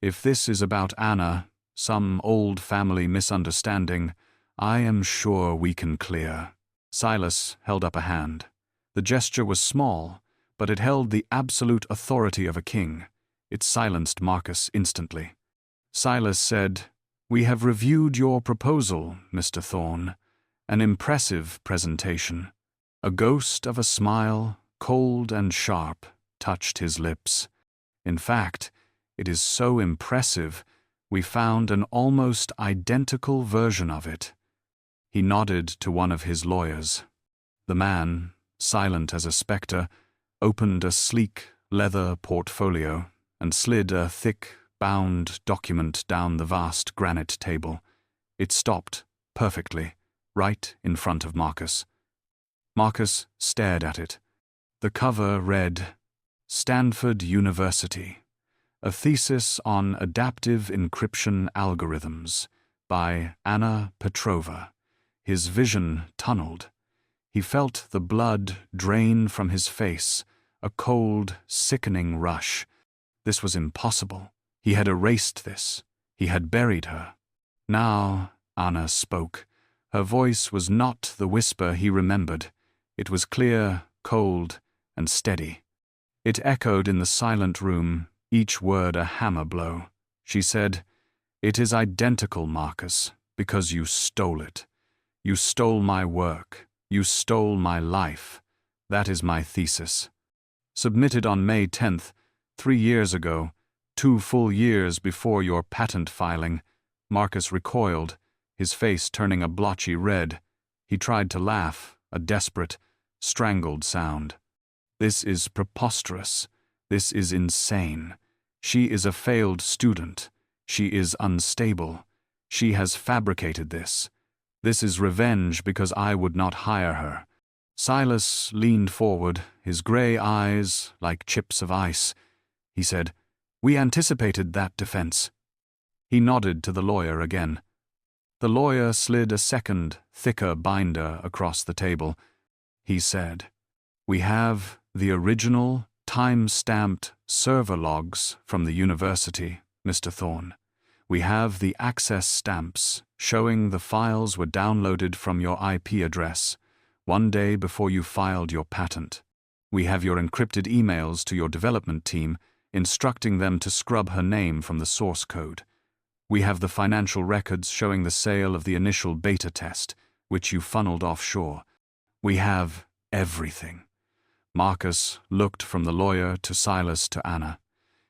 If this is about Anna, some old family misunderstanding, I am sure we can clear." Silas held up a hand. The gesture was small, but it held the absolute authority of a king. It silenced Marcus instantly. Silas said, "We have reviewed your proposal, Mr. Thorne. An impressive presentation." A ghost of a smile, cold and sharp, touched his lips. "In fact, it is so impressive, we found an almost identical version of it." He nodded to one of his lawyers. The man, silent as a spectre, opened a sleek leather portfolio and slid a thick, bound document down the vast granite table. It stopped, perfectly, right in front of Marcus. Marcus stared at it. The cover read, "Stanford University, a thesis on adaptive encryption algorithms by Anna Petrova." His vision tunneled. He felt the blood drain from his face, a cold, sickening rush. This was impossible. He had erased this. He had buried her. Now Anna spoke. Her voice was not the whisper he remembered. It was clear, cold, and steady. It echoed in the silent room, each word a hammer blow. She said, "It is identical, Marcus, because you stole it. You stole my work. You stole my life. That is my thesis." Submitted on May 10th, 3 years ago, 2 full years before your patent filing, Marcus recoiled, his face turning a blotchy red. He tried to laugh, a desperate, strangled sound. "This is preposterous. This is insane. She is a failed student. She is unstable. She has fabricated this. This is revenge because I would not hire her." Silas leaned forward, his gray eyes like chips of ice. He said, "We anticipated that defense." He nodded to the lawyer again. The lawyer slid a second, thicker binder across the table. He said, "We have the original, time-stamped server logs from the university, Mr. Thorne. We have the access stamps showing the files were downloaded from your IP address 1 day before you filed your patent. We have your encrypted emails to your development team instructing them to scrub her name from the source code. We have the financial records showing the sale of the initial beta test, which you funneled offshore. We have everything." Marcus looked from the lawyer to Silas to Anna.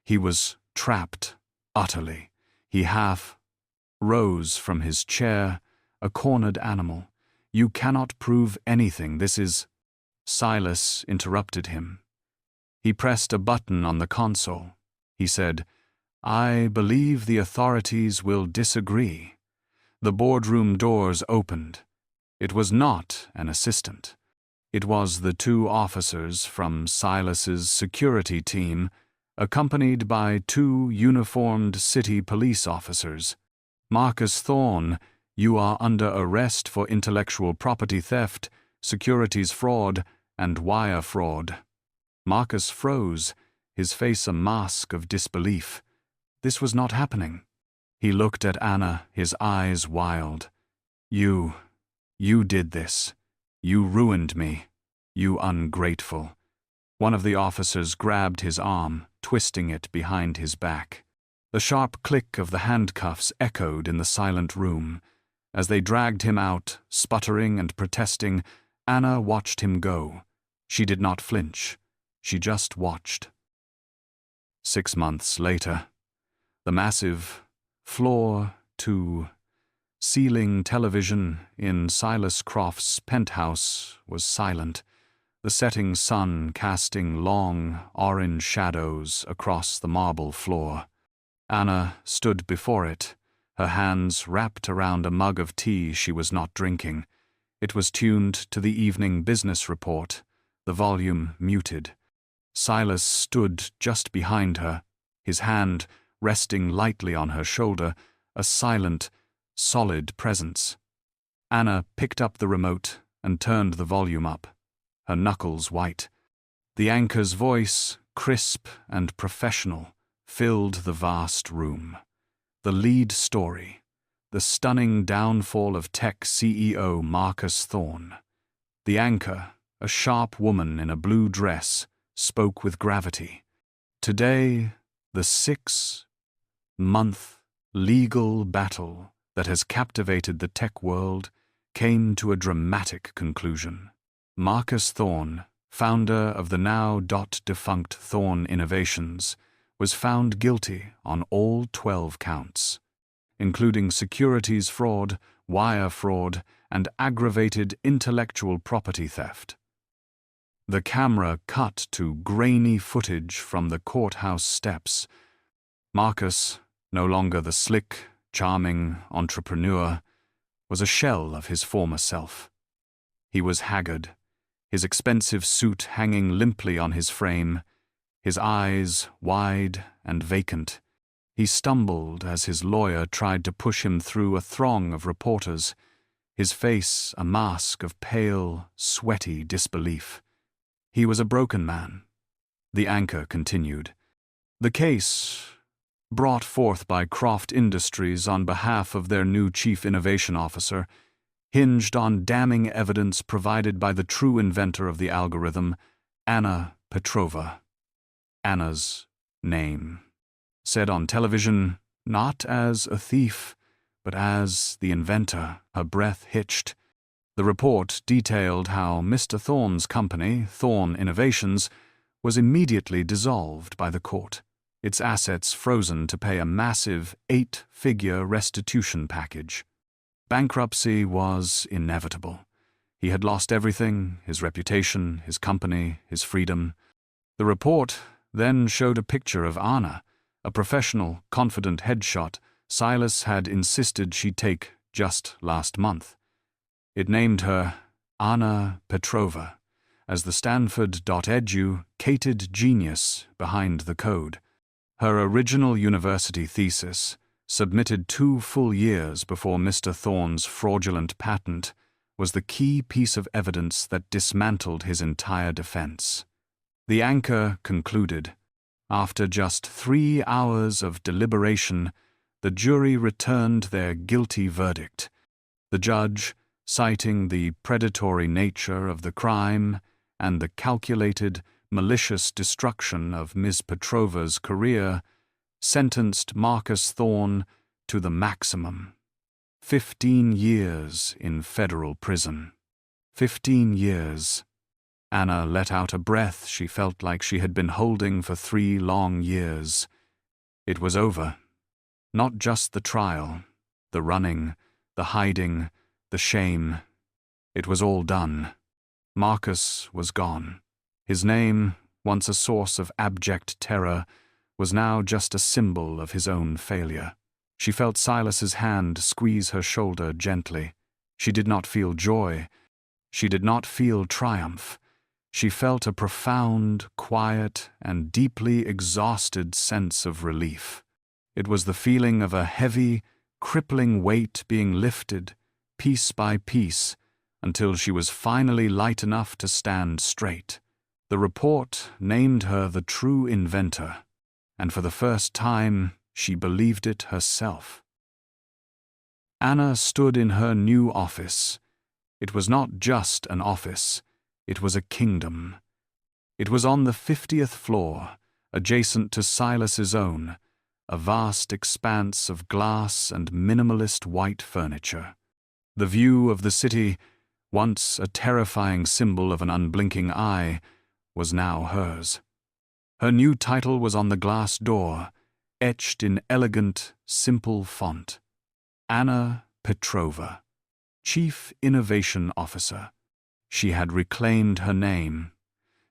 He was trapped, utterly. He half rose from his chair, a cornered animal. "You cannot prove anything. This is—" Silas interrupted him. He pressed a button on the console. He said, "I believe the authorities will disagree." The boardroom doors opened. It was not an assistant. It was the 2 officers from Silas's security team, accompanied by 2 uniformed city police officers. "Marcus Thorne, you are under arrest for intellectual property theft, securities fraud, and wire fraud." Marcus froze, his face a mask of disbelief. This was not happening. He looked at Anna, his eyes wild. You did this. You ruined me. You ungrateful." One of the officers grabbed his arm, twisting it behind his back. The sharp click of the handcuffs echoed in the silent room. As they dragged him out, sputtering and protesting, Anna watched him go. She did not flinch. She just watched. 6 months later, the massive, floor-to-ceiling television in Silas Croft's penthouse was silent, the setting sun casting long, orange shadows across the marble floor. Anna stood before it, her hands wrapped around a mug of tea she was not drinking. It was tuned to the evening business report, the volume muted. Silas stood just behind her, his hand resting lightly on her shoulder, a silent, solid presence. Anna picked up the remote and turned the volume up, her knuckles white. The anchor's voice, crisp and professional, filled the vast room. The lead story, the stunning downfall of tech CEO Marcus Thorne. The anchor, a sharp woman in a blue dress, spoke with gravity. Today, the 6-month legal battle that has captivated the tech world came to a dramatic conclusion. Marcus Thorne, founder of the now defunct Thorne Innovations, was found guilty on all 12 counts, including securities fraud, wire fraud, and aggravated intellectual property theft. The camera cut to grainy footage from the courthouse steps. Marcus, no longer the slick, charming entrepreneur, was a shell of his former self. He was haggard, his expensive suit hanging limply on his frame, his eyes wide and vacant. He stumbled as his lawyer tried to push him through a throng of reporters, his face a mask of pale, sweaty disbelief. He was a broken man. The anchor continued. The case, brought forth by Croft Industries on behalf of their new Chief Innovation Officer, hinged on damning evidence provided by the true inventor of the algorithm, Anna Petrova. Anna's name, said on television, not as a thief, but as the inventor. Her breath hitched. The report detailed how Mr. Thorne's company, Thorne Innovations, was immediately dissolved by the court, its assets frozen to pay a massive 8-figure restitution package. Bankruptcy was inevitable. He had lost everything, his reputation, his company, his freedom. The report then showed a picture of Anna, a professional, confident headshot Silas had insisted she take just last month. It named her Anna Petrova as the Stanford.edu-cated genius behind the code. Her original university thesis, submitted 2 full years before Mr. Thorne's fraudulent patent, was the key piece of evidence that dismantled his entire defense. The anchor concluded. After just 3 hours of deliberation, the jury returned their guilty verdict. The judge, citing the predatory nature of the crime and the calculated, malicious destruction of Ms. Petrova's career, sentenced Marcus Thorne to the maximum. 15 years in federal prison. 15 years. Anna let out a breath she felt like she had been holding for 3 long years. It was over. Not just the trial, the running, the hiding, the shame. It was all done. Marcus was gone. His name, once a source of abject terror, was now just a symbol of his own failure. She felt Silas's hand squeeze her shoulder gently. She did not feel joy. She did not feel triumph. She felt a profound, quiet, and deeply exhausted sense of relief. It was the feeling of a heavy, crippling weight being lifted, piece by piece, until she was finally light enough to stand straight. The report named her the true inventor, and for the first time, she believed it herself. Anna stood in her new office. It was not just an office. It was a kingdom. It was on the 50th floor, adjacent to Silas's own, a vast expanse of glass and minimalist white furniture. The view of the city, once a terrifying symbol of an unblinking eye, was now hers. Her new title was on the glass door, etched in elegant, simple font. Anna Petrova, Chief Innovation Officer. She had reclaimed her name.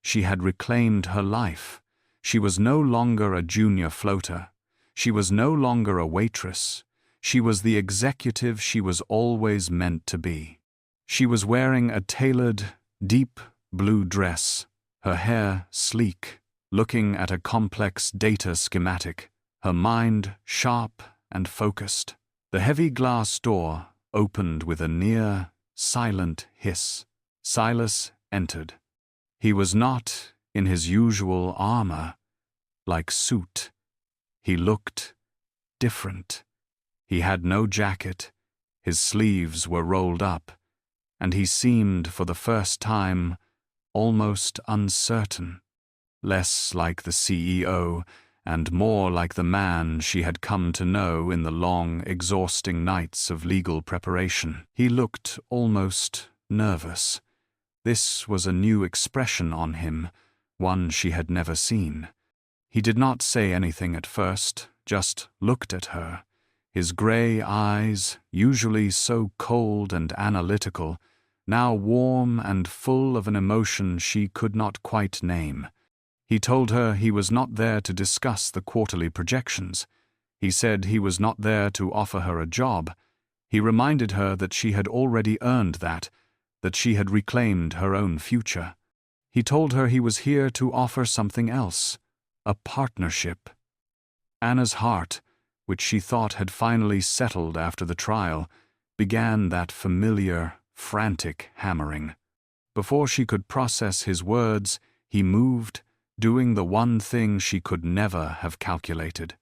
She had reclaimed her life. She was no longer a junior floater. She was no longer a waitress. She was the executive she was always meant to be. She was wearing a tailored, deep blue dress, her hair sleek, looking at a complex data schematic, her mind sharp and focused. The heavy glass door opened with a near, silent hiss. Silas entered. He was not in his usual armor-like suit. He looked different. He had no jacket, his sleeves were rolled up, and he seemed, for the first time, almost uncertain, less like the CEO and more like the man she had come to know in the long, exhausting nights of legal preparation. He looked almost nervous. This was a new expression on him, one she had never seen. He did not say anything at first, just looked at her. His grey eyes, usually so cold and analytical, now warm and full of an emotion she could not quite name. He told her he was not there to discuss the quarterly projections. He said he was not there to offer her a job. He reminded her that she had already earned that she had reclaimed her own future. He told her he was here to offer something else, a partnership. Anna's heart, which she thought had finally settled after the trial, began that familiar, frantic hammering. Before she could process his words, he moved, doing the one thing she could never have calculated.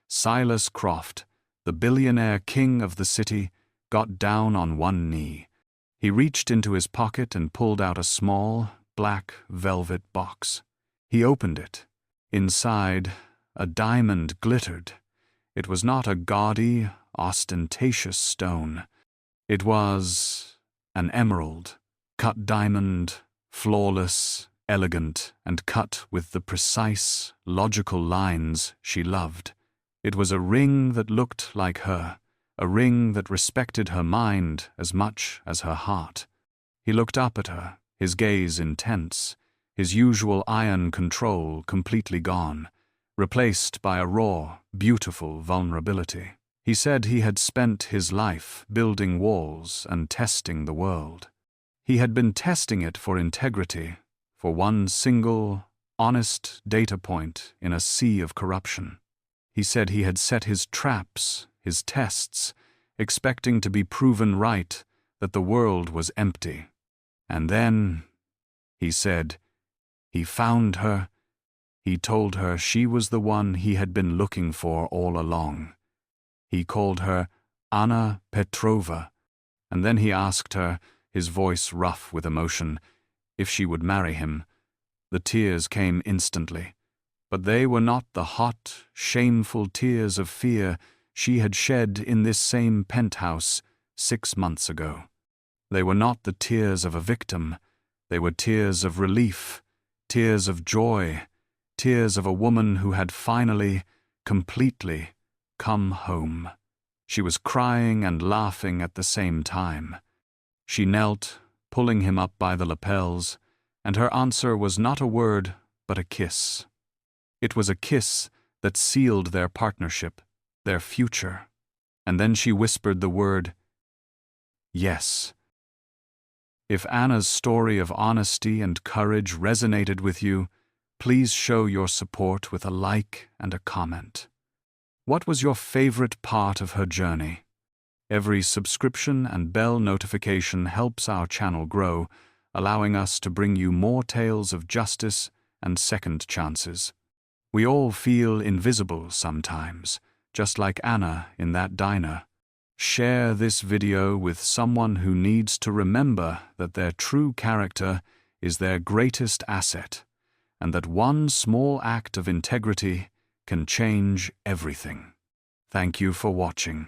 Silas Croft, the billionaire king of the city, got down on one knee. He reached into his pocket and pulled out a small, black velvet box. He opened it. Inside, a diamond glittered. It was not a gaudy, ostentatious stone. It was an emerald, cut diamond, flawless, elegant, and cut with the precise, logical lines she loved. It was a ring that looked like her, a ring that respected her mind as much as her heart. He looked up at her, his gaze intense, his usual iron control completely gone, replaced by a raw, beautiful vulnerability. He said he had spent his life building walls and testing the world. He had been testing it for integrity, for one single, honest data point in a sea of corruption. He said he had set his traps, his tests, expecting to be proven right, that the world was empty. And then, he said, he found her. He told her she was the one he had been looking for all along. He called her Anna Petrova, and then he asked her, his voice rough with emotion, if she would marry him. The tears came instantly, but they were not the hot, shameful tears of fear she had shed in this same penthouse 6 months ago. They were not the tears of a victim. They were tears of relief, tears of joy, tears of a woman who had finally, completely, come home. She was crying and laughing at the same time. She knelt, pulling him up by the lapels, and her answer was not a word, but a kiss. It was a kiss that sealed their partnership, their future. And then she whispered the word, yes. If Anna's story of honesty and courage resonated with you, please show your support with a like and a comment. What was your favorite part of her journey? Every subscription and bell notification helps our channel grow, allowing us to bring you more tales of justice and second chances. We all feel invisible sometimes, just like Anna in that diner. Share this video with someone who needs to remember that their true character is their greatest asset, and that one small act of integrity can change everything. Thank you for watching.